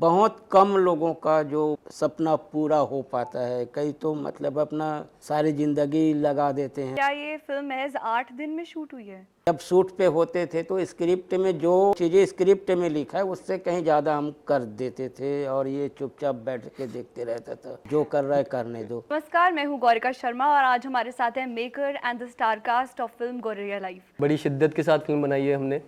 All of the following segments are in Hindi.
बहुत कम लोगों का जो सपना पूरा हो पाता है। कई तो मतलब अपना सारी ज़िंदगी लगा देते हैं। क्या ये फिल्म महज 8 दिन में शूट हुई है? जब शूट पे होते थे तो स्क्रिप्ट में जो चीज़ें स्क्रिप्ट में लिखा है उससे कहीं ज़्यादा हम कर देते थे और ये चुपचाप बैठ के देखते रहता था, जो कर रहा है करने दो। नमस्कार, मैं हूँ गौरिका शर्मा और आज हमारे साथ है maker and the star cast of film gorilla life. बड़ी शिद्दत के साथ फिल्म बनाई है हमने।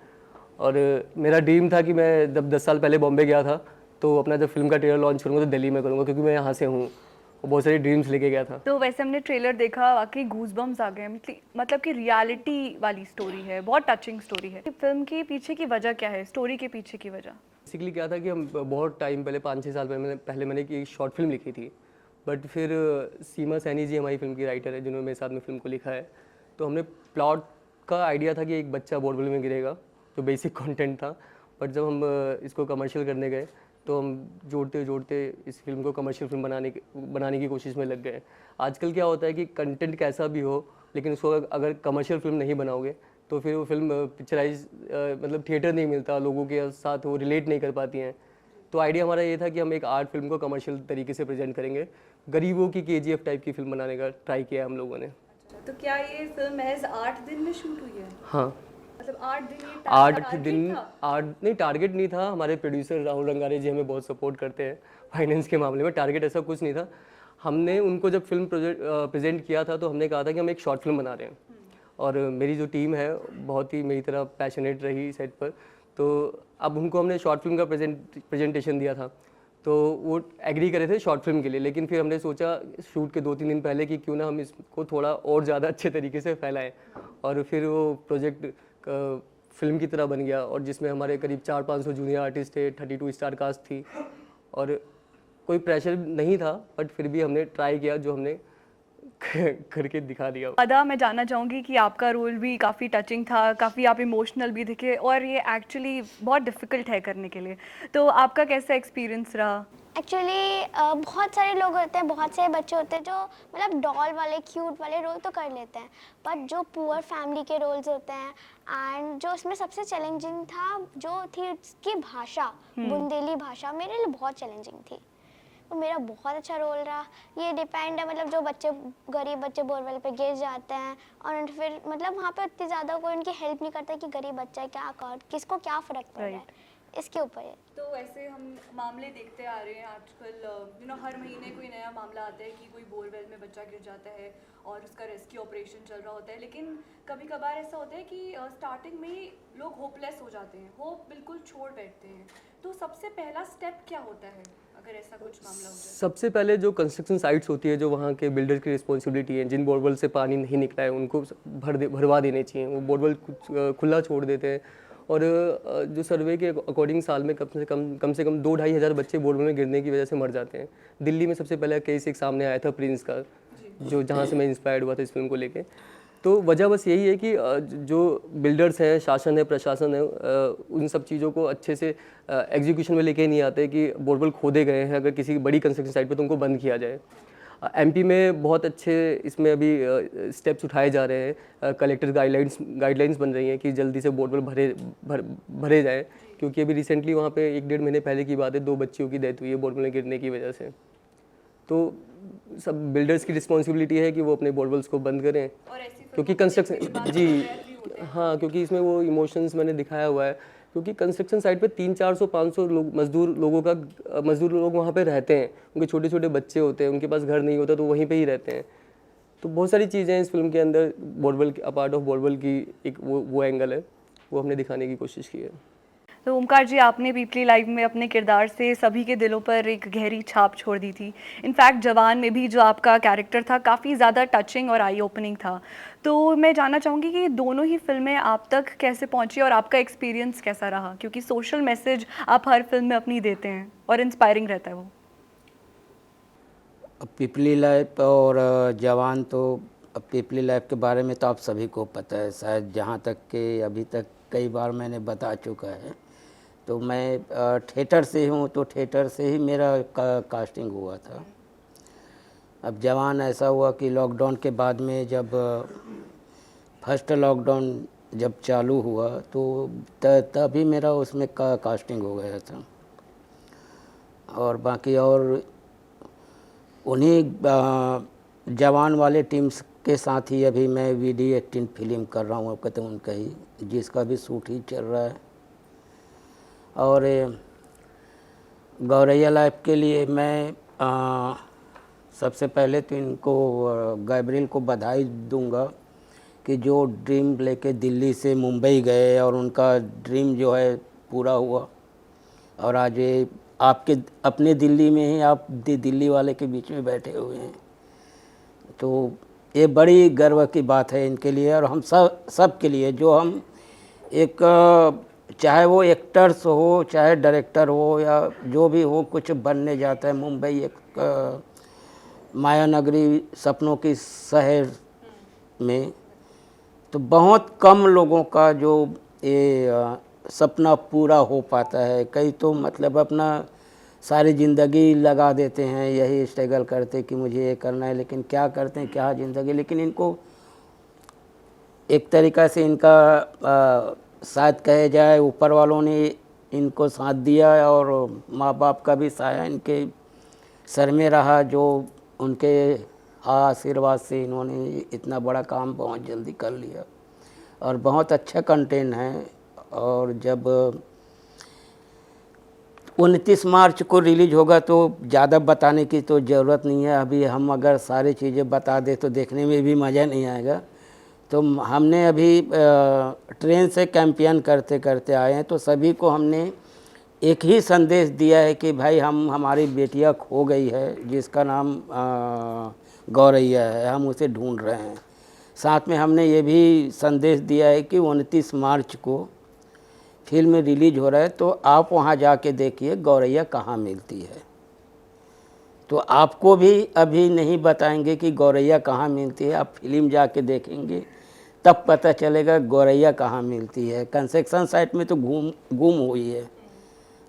और मेरा ड्रीम था कि मैं जब 10 साल पहले बॉम्बे गया था तो अपना जब फिल्म का ट्रेलर लॉन्च करूँगा तो दिल्ली में करूँगा, क्योंकि मैं यहाँ से हूँ और बहुत सारी ड्रीम्स लेके गया था। तो वैसे हमने ट्रेलर देखा, वाकई गूज़बम्स आ गए। मतलब कि रियलिटी वाली स्टोरी है, बहुत टचिंग स्टोरी है। फिल्म के पीछे की वजह क्या है, स्टोरी के पीछे की वजह? बेसिकली क्या था कि हम बहुत टाइम पहले 5-6 साल पहले मैंने एक शॉर्ट फिल्म लिखी थी। बट फिर सीमा सैनी जी हमारी फिल्म की राइटर है जिन्होंने मेरे साथ में फिल्म को लिखा है। तो हमने प्लॉट का आइडिया था कि एक बच्चा बोरवेल में गिरेगा, जो बेसिक कंटेंट था। बट जब हम इसको कमर्शियल करने गए तो हम जोड़ते जोड़ते इस फिल्म को कमर्शियल फिल्म बनाने की कोशिश में लग गए। आजकल क्या होता है कि कंटेंट कैसा भी हो, लेकिन उसको अगर कमर्शियल फिल्म नहीं बनाओगे तो फिर वो फिल्म पिक्चराइज मतलब थिएटर नहीं मिलता, लोगों के साथ वो रिलेट नहीं कर पाती हैं। तो आइडिया हमारा ये था कि हम एक आर्ट फिल्म को कमर्शियल तरीके से प्रेजेंट करेंगे। गरीबों की केजीएफ टाइप की फिल्म बनाने का ट्राई किया हम लोगों ने। तो क्या ये फिल्म महज 8 दिन में शूट हुई है? हाँ, मतलब 8 दिन ये 8 दिन 8 नहीं, टारगेट नहीं था। हमारे प्रोड्यूसर राहुल रंगारे जी हमें बहुत सपोर्ट करते हैं फाइनेंस के मामले में। टारगेट ऐसा कुछ नहीं था। हमने उनको जब फिल्म प्रेजेंट किया था तो हमने कहा था कि हम एक शॉर्ट फिल्म बना रहे हैं। और मेरी जो टीम है बहुत ही मेरी तरह पैशनेट रही सेट पर। तो अब उनको हमने शॉर्ट फिल्म का प्रेजेंटेशन दिया था तो वो एग्री करे थे शॉर्ट फिल्म के लिए। लेकिन फिर हमने सोचा शूट के 2-3 दिन पहले कि क्यों ना हम इसको थोड़ा और ज़्यादा अच्छे तरीके से फैलाएं। और फिर वो प्रोजेक्ट फिल्म की तरह बन गया, और जिसमें हमारे करीब 400-500 जूनियर आर्टिस्ट थे, 32 स्टार कास्ट थी। और कोई प्रेशर नहीं था, बट फिर भी हमने ट्राई किया, जो हमने करके दिखा दिया। अदा, मैं जानना चाहूँगी कि आपका रोल भी काफ़ी टचिंग था, काफ़ी आप इमोशनल भी दिखे और ये एक्चुअली बहुत डिफ़िकल्ट है करने के लिए। तो आपका कैसा एक्सपीरियंस रहा? एक्चुअली बहुत सारे लोग होते हैं, बहुत सारे बच्चे होते हैं जो मतलब डॉल वाले क्यूट वाले रोल तो कर लेते हैं, बट जो पुअर फैमिली के रोल्स होते हैं एंड जो उसमें सबसे चैलेंजिंग था जो थी उसकी भाषा, बुंदेली भाषा मेरे लिए बहुत चैलेंजिंग थी। तो मेरा बहुत अच्छा रोल रहा। ये डिपेंड है मतलब जो बच्चे गरीब बच्चे बोरवेल पे गिर जाते हैं और फिर मतलब वहाँ पे इतनी ज़्यादा कोई उनकी हेल्प नहीं करता कि गरीब बच्चा है क्या कर, किसको क्या फ़र्क पड़ रहा है, इसके ऊपर है। तो ऐसे हम मामले देखते आ रहे हैं आजकल, हर महीने कोई नया मामला आता है कि कोई बोरवेल में बच्चा गिर जाता है और उसका रेस्क्यू ऑपरेशन चल रहा होता है। लेकिन कभी कभार ऐसा होता है कि स्टार्टिंग में ही लोग होपलेस हो जाते हैं, होप बिल्कुल छोड़ बैठते हैं। तो सबसे पहला स्टेप क्या होता है अगर ऐसा कुछ मामला हो जाए? सबसे पहले जो कंस्ट्रक्शन साइट्स होती है, जो वहाँ के बिल्डर की रिस्पॉन्सिबिलिटी है, जिन बोरवेल से पानी नहीं निकला है उनको भरवा देने चाहिए। वो बोरवेल खुला छोड़ देते हैं। और जो सर्वे के अकॉर्डिंग साल में कम से कम 2-2.5 हज़ार बच्चे बोरवेल में गिरने की वजह से मर जाते हैं। दिल्ली में सबसे पहला केस एक सामने आया था प्रिंस का, जो जहाँ से मैं इंस्पायर्ड हुआ था इस फिल्म को लेके। तो वजह बस यही है कि जो बिल्डर्स हैं, शासन है, प्रशासन है, उन सब चीज़ों को अच्छे से एग्जीक्यूशन में लेके नहीं आते कि बोरवेल खोदे गए हैं, अगर किसी बड़ी कंस्ट्रक्शन साइट पे तो उनको बंद किया जाए। एमपी में बहुत अच्छे इसमें अभी स्टेप्स उठाए जा रहे हैं। कलेक्टर गाइडलाइंस बन रही हैं कि जल्दी से बोरवेल भरे जाए, क्योंकि अभी रिसेंटली वहाँ पे 1-1.5 महीने पहले की बात है, 2 बच्चियों की डेथ हुई है बोरवेल में गिरने की वजह से। तो सब बिल्डर्स की रिस्पॉन्सिबिलिटी है कि वो अपने बोरवेल्स को बंद करें, क्योंकि कंस्ट्रक्शन जी हाँ, क्योंकि इसमें वो इमोशंस मैंने दिखाया हुआ है। क्योंकि कंस्ट्रक्शन साइट पे 300-400-500 लोग मजदूर लोग वहाँ पे रहते हैं। उनके छोटे छोटे बच्चे होते हैं, उनके पास घर नहीं होता तो वहीं पे ही रहते हैं। तो बहुत सारी चीज़ें हैं इस फिल्म के अंदर। Borewell, a part of borewell की एक वो एंगल है, वो हमने दिखाने की कोशिश की है। तो ओमकार जी, आपने पीपली लाइव में अपने किरदार से सभी के दिलों पर एक गहरी छाप छोड़ दी थी। इनफैक्ट जवान में भी जो आपका कैरेक्टर था काफ़ी ज़्यादा टचिंग और आई ओपनिंग था। तो मैं जानना चाहूँगी कि दोनों ही फिल्में आप तक कैसे पहुँची और आपका एक्सपीरियंस कैसा रहा, क्योंकि सोशल मैसेज आप हर फिल्म में अपनी देते हैं और इंस्पायरिंग रहता है वो। पिपली लाइफ और जवान, तो अब पिपली लाइफ के बारे में तो आप सभी को पता है शायद, जहाँ तक कि अभी तक कई बार मैंने बता चुका है। तो मैं थिएटर से हूँ, तो थिएटर से ही मेरा कास्टिंग हुआ था। अब जवान ऐसा हुआ कि लॉकडाउन के बाद में जब फर्स्ट लॉकडाउन जब चालू हुआ तो तभी मेरा उसमें कास्टिंग हो गया था। और बाकी और उन्हीं जवान वाले टीम्स के साथ ही अभी मैं VD18 फिल्म कर रहा हूँ, कहते हैं उनका ही, जिसका भी शूट ही चल रहा है। और गौरैया लाइफ के लिए मैं सबसे पहले तो इनको गैब्रियल को बधाई दूंगा कि जो ड्रीम लेके दिल्ली से मुंबई गए और उनका ड्रीम जो है पूरा हुआ, और आज ये आपके अपने दिल्ली में ही आप दिल्ली वाले के बीच में बैठे हुए हैं, तो ये बड़ी गर्व की बात है इनके लिए और हम सब के लिए। जो हम एक चाहे वो एक्टर्स हो, चाहे डायरेक्टर हो, या जो भी हो, कुछ बनने जाता है, मुंबई एक माया नगरी, सपनों की शहर में, तो बहुत कम लोगों का जो ये सपना पूरा हो पाता है। कई तो मतलब अपना सारी ज़िंदगी लगा देते हैं यही स्ट्रगल करते कि मुझे ये करना है, लेकिन क्या करते हैं, क्या ज़िंदगी। लेकिन इनको एक तरीक़ा से इनका शायद कहे जाए ऊपर वालों ने इनको साथ दिया और माँ बाप का भी साया इनके सर में रहा, जो उनके आशीर्वाद से इन्होंने इतना बड़ा काम बहुत जल्दी कर लिया। और बहुत अच्छा कंटेंट है। और जब 29 मार्च को रिलीज होगा तो ज़्यादा बताने की तो ज़रूरत नहीं है। अभी हम अगर सारी चीज़ें बता दें तो देखने में भी मज़ा नहीं आएगा। तो हमने अभी ट्रेन से कैंपेन करते करते आए हैं, तो सभी को हमने एक ही संदेश दिया है कि भाई हमारी बेटियां खो गई है जिसका नाम गौरैया है, हम उसे ढूंढ रहे हैं। साथ में हमने ये भी संदेश दिया है कि 29 मार्च को फिल्म रिलीज हो रहा है, तो आप वहाँ जाके देखिए गौरैया कहाँ मिलती है। तो आपको भी अभी नहीं बताएंगे कि गौरैया कहाँ मिलती है, आप फिल्म जाके देखेंगे तब पता चलेगा गौरैया कहाँ मिलती है। कंस्ट्रक्शन साइट में तो गुम हुई है,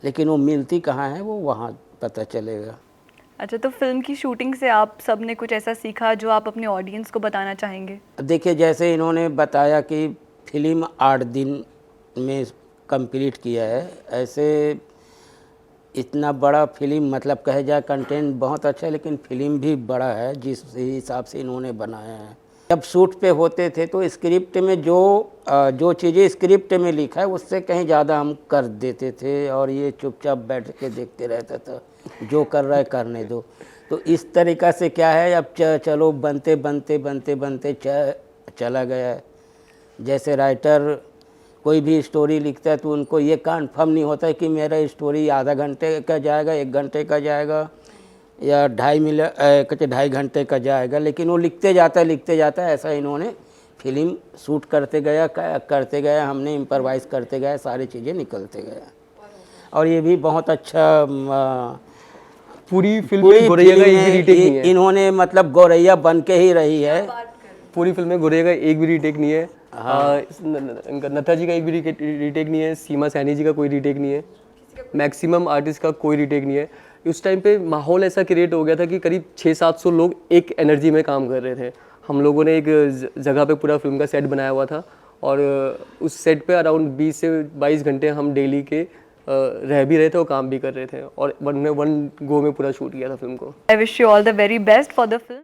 लेकिन वो मिलती कहाँ है वो वहाँ पता चलेगा। अच्छा, तो फिल्म की शूटिंग से आप सब ने कुछ ऐसा सीखा जो आप अपने ऑडियंस को बताना चाहेंगे? देखिए, जैसे इन्होंने बताया कि फिल्म 8 दिन में कंप्लीट किया है, ऐसे इतना बड़ा फिल्म, मतलब कहे जाए कंटेंट बहुत अच्छा है, लेकिन फिल्म भी बड़ा है जिस हिसाब से इन्होंने बनाया है। जब शूट पे होते थे तो स्क्रिप्ट में जो चीज़ें स्क्रिप्ट में लिखा है उससे कहीं ज़्यादा हम कर देते थे, और ये चुपचाप बैठ के देखते रहता था, जो कर रहा है करने दो। तो इस तरीक़ा से क्या है, अब चलो बनते बनते बनते बनते चला गया है। जैसे राइटर कोई भी स्टोरी लिखता है तो उनको ये कन्फर्म नहीं होता है कि मेरा स्टोरी आधा घंटे का जाएगा, 1 घंटे का जाएगा, या 2.5 घंटे का जाएगा, लेकिन वो लिखते जाता है। ऐसा इन्होंने फिल्म शूट करते गया, हमने इम्प्रोवाइज़ करते गए, सारी चीज़ें निकलते गए, और ये भी बहुत अच्छा पूरी फिल्म में गौरैया का एक भी रीटेक नहीं है। इन्होंने मतलब गौरैया बन के ही रही है। पूरी फिल्म में गौरैया का एक भी रीटेक नहीं है। नथा जी का एक भी रीटेक नहीं है, सीमा सैनी जी का कोई रीटेक नहीं है, मैक्सिमम आर्टिस्ट का कोई रीटेक नहीं है। उस टाइम पे माहौल ऐसा क्रिएट हो गया था कि करीब 600-700 लोग एक एनर्जी में काम कर रहे थे। हम लोगों ने एक जगह पे पूरा फिल्म का सेट बनाया हुआ था, और उस सेट पे अराउंड 20 से 22 घंटे हम डेली के रह भी रहे थे और काम भी कर रहे थे, और वन गो में पूरा शूट किया था फिल्म को। I wish you all the very best for the film.